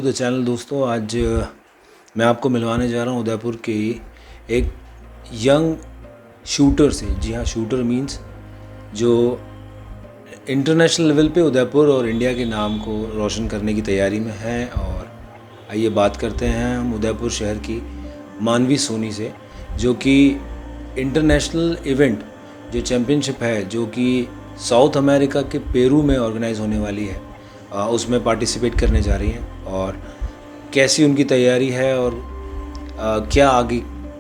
The channel दोस्तों, आज मैं आपको मिलवाने जा रहा हूँ उदयपुर के एक यंग शूटर से। जी हाँ, शूटर मींस जो इंटरनेशनल लेवल पे उदयपुर और इंडिया के नाम को रोशन करने की तैयारी में है। और आइए बात करते हैं हम उदयपुर शहर की मानवी सोनी से, जो कि इंटरनेशनल इवेंट जो चैम्पियनशिप है, जो कि साउथ अमेरिका के पेरू में ऑर्गेनाइज होने वाली है, उसमें पार्टिसिपेट करने जा रही हैं। और कैसी उनकी तैयारी है और क्या आगे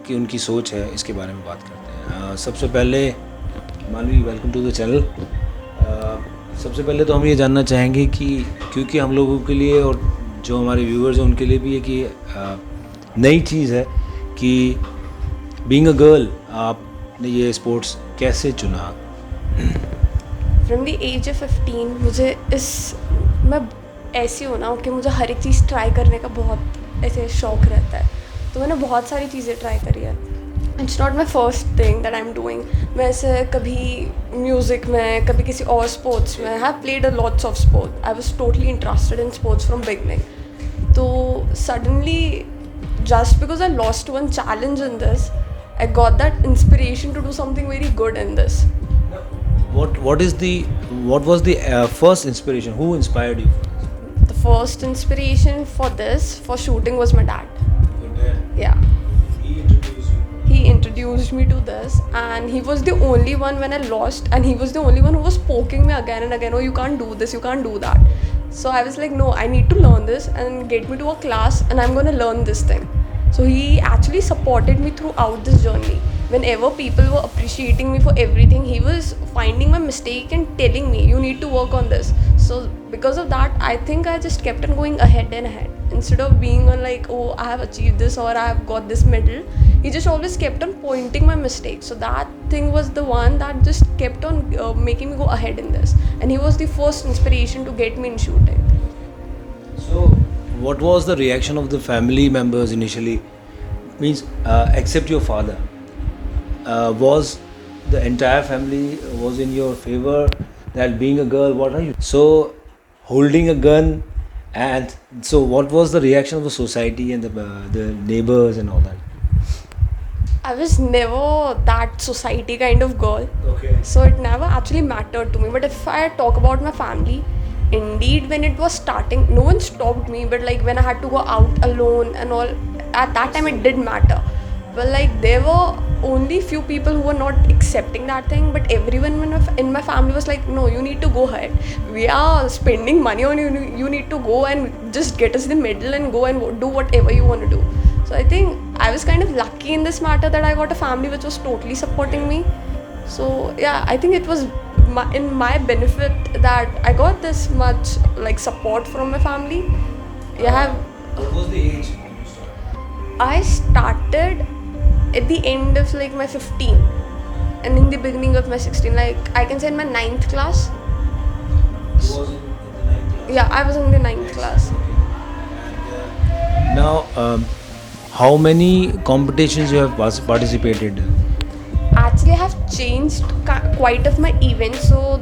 की उनकी सोच है, इसके बारे में बात करते हैं। सबसे पहले मानवी, वेलकम टू द चैनल। सबसे पहले तो हम ये जानना चाहेंगे कि क्योंकि हम लोगों के लिए और जो हमारे व्यूअर्स हैं उनके लिए भी ये कि नई चीज़ है कि बीइंग अ गर्ल आपने ये स्पोर्ट्स कैसे चुना? फ्रॉम द एज ऑफ 15 मुझे मैं ऐसी हूँ ना कि मुझे हर एक चीज़ ट्राई करने का बहुत ऐसे शौक रहता है। तो मैंने बहुत सारी चीज़ें ट्राई करी है। It's not my first thing that I am doing. मैं ऐसे कभी म्यूज़िक में, कभी किसी और स्पोर्ट्स में, I have played a lots of sport. I was totally interested in sports from beginning. तो suddenly just because I lost one challenge in this, I got that inspiration to do something very good in this. What was the first inspiration? Who inspired you for this? The first inspiration for shooting was my dad. Your dad. Yeah, He introduced you. he introduced me to this, and he was the only one when I lost, and he was the only one who was poking me again and again. Oh, you can't do this, you can't do that. So I was like, no, I need to learn this and get me to a class, and I'm gonna learn this thing. So he actually supported me throughout this journey. Whenever people were appreciating me for everything, he was finding my mistake and telling me, you need to work on this. So because of that, I think I just kept on going ahead and ahead. Instead of being on like, oh, I have achieved this or I have got this medal, he just always kept on pointing my mistakes. So that thing was the one that just kept on making me go ahead in this. And he was the first inspiration to get me in shooting. So, what was the reaction of the family members initially? Means, except your father, was the entire family was in your favor? That being a girl, what are you? So, holding a gun, and so what was the reaction of the society and the neighbors and all that? I was never that society kind of girl. Okay. So it never actually mattered to me. But if I talk about my family, indeed, when it was starting, no one stopped me. But like when I had to go out alone and all, at that time it did matter. But like there were only few people who were not accepting that thing. But everyone in my family was like, no, you need to go ahead. We are spending money on you. You need to go and just get us the medal and go and do whatever you want to do. So I think I was kind of lucky in this matter that I got a family which was totally supporting me. So yeah, I think it was in my benefit that I got this much like support from my family. Yeah, What was the age when you started? I started at the end of like my 15 and in the beginning of my 16. Like I can say in my 9th class. You was in the 9th class? Yeah, I was in the 9th class. And now, how many competitions you have participated? Actually, I have changed quite of my events. So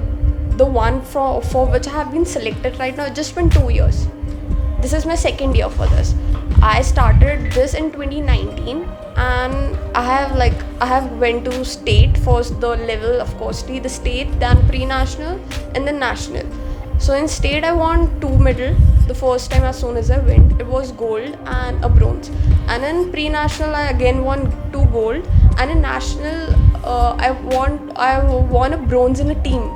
the one for which I have been selected right now, it's just been 2 years. This is my second year for this. I started this in 2019, and I have went to state first, the level of course the state, then pre-national and then national. So in state I won 2 medal the first time as soon as I went. It was gold and a bronze. And in pre-national I again won 2 gold, and in national I won a bronze in a team.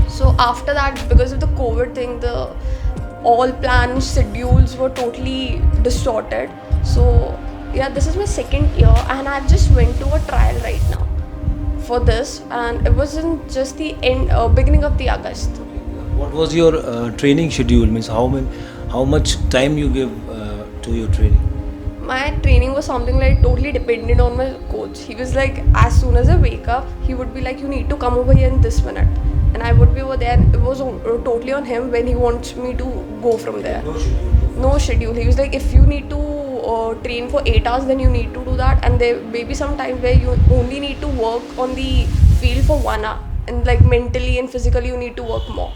So after that, because of the COVID thing, the all plans, schedules were totally distorted. So yeah, this is my second year, and I just went to a trial right now for this, and it was in just the beginning of the August. What was your training schedule? Means how much time you give to your training? My training was something like totally dependent on my coach. He was like, as soon as I wake up, he would be like, you need to come over here in this minute. And I would be over there, and it was totally on him when he wants me to go from there. No schedule. No schedule. He was like, if you need to train for 8 hours, then you need to do that. And there may be some time where you only need to work on the field for 1 hour. And like mentally and physically, you need to work more.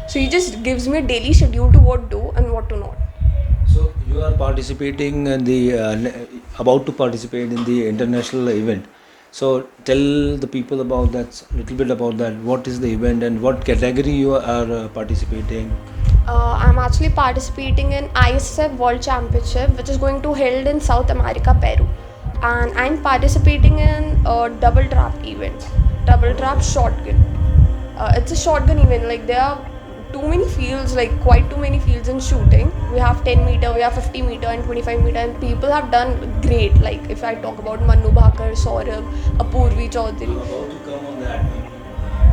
So he just gives me a daily schedule to what to do and what to not. So participating in the about to participate in the international event. So tell the people about that, little bit about that. What is the event and what category you are participating? I'm actually participating in ISF World Championship, which is going to held in South America, Peru, and I'm participating in a double trap event, double trap shotgun. It's a shotgun event. Like there are too many fields, like quite too many fields in shooting. We have 10 meter, we have 50 meter, and 25 meter, and people have done great. Like if I talk about Manu Bhakar, Saurabh, Apurvi Chaudhary, About to come on that.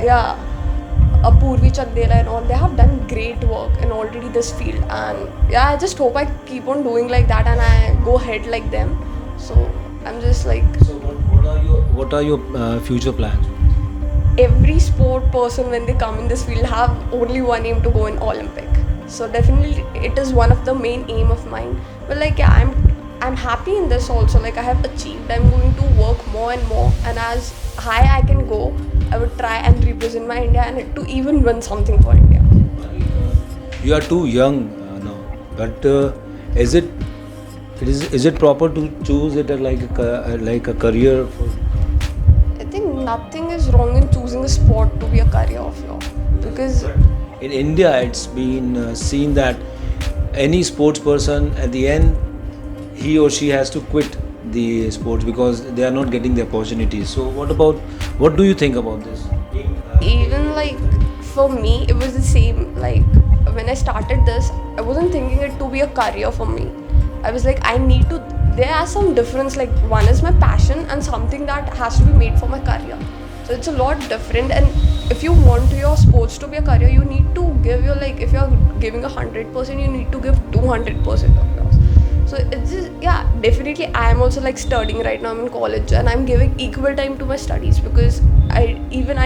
yeah, Apurvi Chandela and all, they have done great work in already this field. And yeah, I just hope I keep on doing like that and I go ahead like them. So I'm just like, So what are your future plans? every sport person when they come in this field have only one aim to go in Olympic. So definitely it is one of the main aim of mine. But like yeah, I'm happy in this also. Like I have achieved. I'm going to work more and more, and as high I can go, I would try and represent my India and to even win something for India. You are too young now, but is it proper to choose it as like a career for? I think nothing is wrong in choosing a sport to be a career of yours, because In India, it's been seen that any sports person at the end, he or she has to quit the sports because they are not getting the opportunities. So, what do you think about this? even like for me it was the same. Like when I started this, I wasn't thinking it to be a career for me. I was like, I need to, there are some difference. Like one is my passion and something that has to be made for my career. So it's a lot different. And if you want your sports to be a career, you need to give your, like if you're giving 100%, you need to give 200% of yours. So it's just, yeah, definitely I am also like studying right now. I'm in college and I'm giving equal time to my studies, because I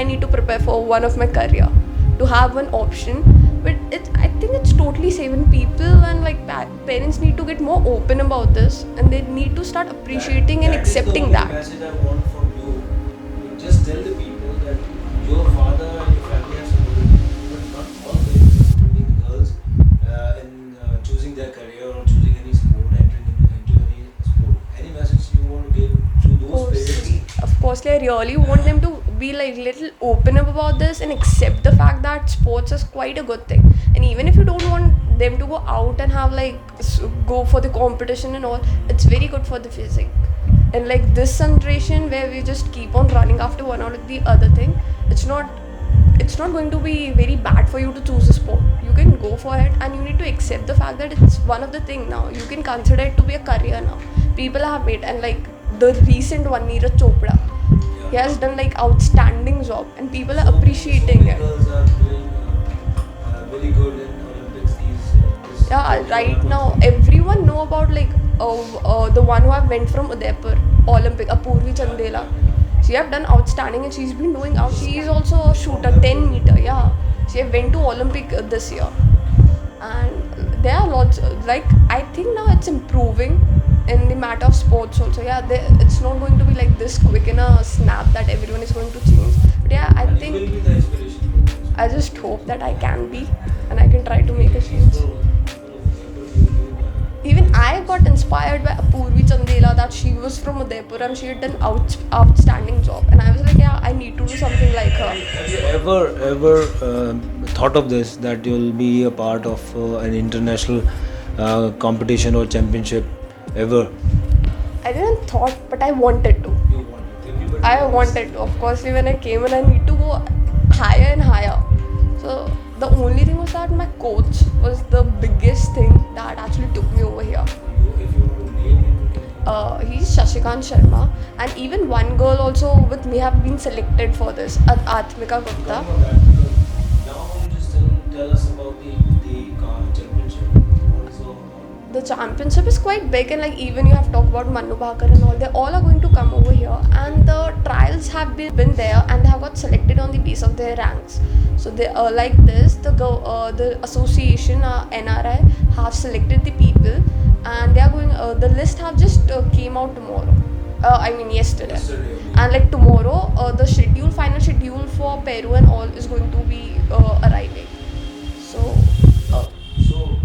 need to prepare for one of my career to have one option. But I think it's totally safe, and people and like parents need to get more open about this, and they need to start appreciating and accepting that. Message I want from you. Just tell the people that your father and your family have supported you, but not all parents are supporting girls in choosing their career or choosing any sport, entering into any sport. Any message you want to give to those parents? Of course, I really want them to be like little open up about this and accept the fact that sports is quite a good thing. And even if you don't want them to go out and have like go for the competition and all, it's very good for the physique. And like this generation where we just keep on running after one or the other thing, it's not going to be very bad for you to choose a sport. You can go for it, and you need to accept the fact that it's one of the thing now. You can consider it to be a career now. People have made, and like the recent one, Neeraj Chopra, he has done like outstanding job, and people are appreciating it. Girls are doing very good in Olympics. These Yeah, right now everyone know about like the one who have went from Udaipur Olympic, Apurvi Chandela. She have done outstanding, and she's been doing out. She is also a shooter, 10 meter. Yeah, she have went to Olympic this year, and there are lots. Like I think now it's improving in the matter of sports also. Yeah, it's not going to be like this quick in a snap that everyone is going to change. But yeah, I will think be the inspiration. I just hope that I can be, and I can try to make a change. Even I got inspired by Apurvi Chandela, that she was from Udaipur and she had done outstanding job, and I was like, yeah, I need to do something like her. Have you ever thought of this, that you'll be a part of an international competition or championship ever? I didn't thought, but I wanted to. You want? I wanted to. Of course, when I came in, I need to go higher and higher. So the only thing was that my coach was the biggest thing that actually took me over here. If you name him, He's Shashikant Sharma, and even one girl also with me have been selected for this, Atmika Gupta. now you just tell us about the championship. What is all? The championship is quite big, and like even you have talked about Manu Bhakar and all, they all are going to come over here, and the trials have been there, and they have got selected on the basis of their ranks. So they are like this, the association NRI have selected the people, and they are going, the list have just came out tomorrow. I mean yesterday. And like tomorrow, the final schedule for Peru and all is going to be arriving. So So,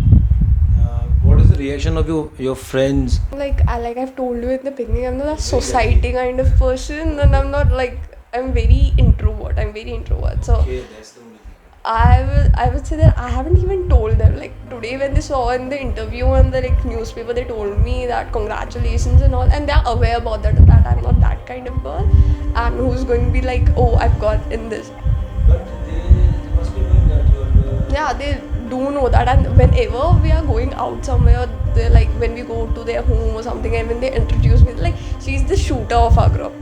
what is the reaction of your friends? Like I've told you in the beginning, I'm not a society kind of person, and I'm not like, I'm very introvert. So That's the only thing. I would say that I haven't even told them. Like today when they saw in the interview and the like newspaper, they told me that congratulations and all, and they're aware about that I'm not that kind of girl, and who's going to be like, oh, I've got in this. But they must be knowing that you're. Yeah, they do know that, and whenever we are going out somewhere, they like when we go to their home or something, and when they introduce me, like, she's the shooter of our group.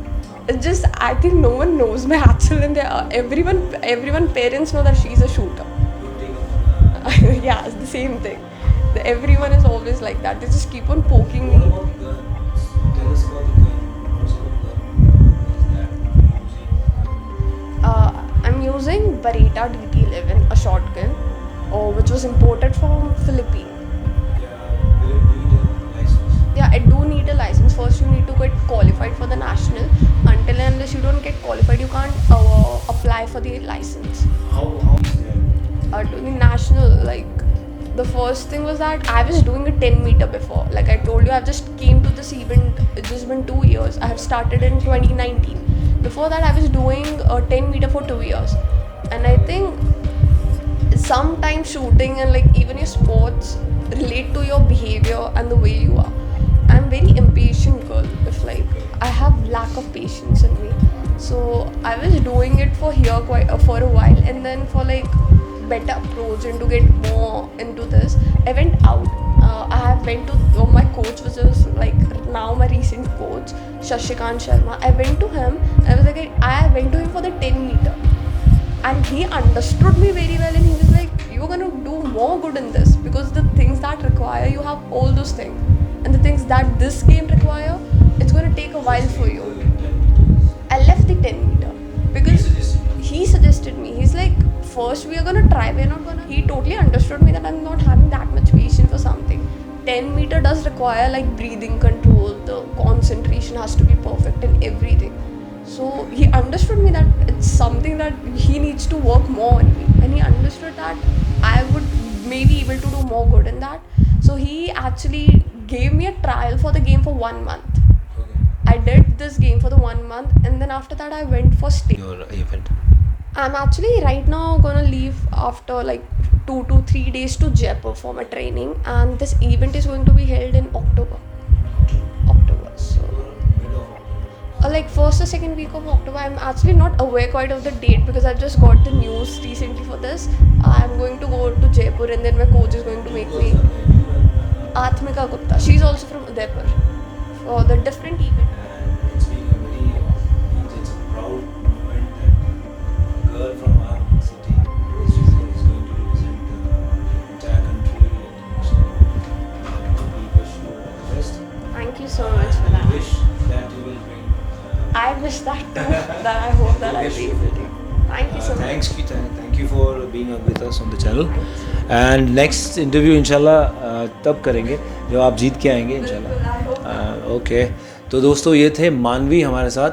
It's just, I think no one knows my actual name. Everyone parents know that she's a shooter. Yeah, it's the same thing. Everyone is always like that. They just keep on poking What me. about the gun? Tell us about the gun. What's about the gun? I'm using Beretta DT11, a shotgun, which was imported from Philippines. Yeah, will it need a license? Yeah, I do need a license. First, you need to get qualified for the national. Until and unless you don't get qualified, you can't apply for the license. How is that? To the national, like, the first thing was that I was doing a 10 meter before. Like I told you, I've just came to this event. It's just been 2 years. I have started in 2019. Before that, I was doing a 10 meter for 2 years, and I think sometimes shooting and like even your sports relate to your behavior and the way you are. I'm very impatient girl. If like I have lack of patience in me, so I was doing it for here quite for a while, and then for like better approach and to get more into this, I went out. I went to my coach, which is like now my recent coach, Shashikant Sharma. I went to him. I went to him for the 10 meter, and he understood me very well, and he was like, you're gonna do more good in this, because the things that require, you have all those things, and the things that this game require, it's gonna take a while for you. I left the 10 meter because he suggested me. He's like, first we are gonna try, we're not gonna. He totally understood me that I'm not having that much patience for something. 10 meter does require like breathing control, the concentration has to be perfect and everything. So he understood me that it's something that he needs to work more on me, and he understood that I would maybe able to do more good in that. So he actually gave me a trial for the game for 1 month. I did this game for the 1 month, and then after that I went for state. Your event. I'm actually right now gonna leave after like 2 to 3 days to Jaipur for my training, and this event is going to be held in October. So like first or second week of October. I'm actually not aware quite of the date because I've just got the news recently for this. I'm going to go to Jaipur, and then my coach is going to make me Atmika Gupta. She's also from Udaipur for the different event. And it's been a very, it's a proud moment that a girl from our city is going to represent the entire country internationally. And we wish you all the best. Thank you so much for I that. wish that you will bring. I wish that too. That I hope that I'll be able to. Thank you so much. Thanks, thank you for being with us on the channel. And next interview इंशाल्लाह तब करेंगे जब आप जीत के आएंगे इंशाल्लाह. Okay, तो दोस्तों ये थे मानवी हमारे साथ.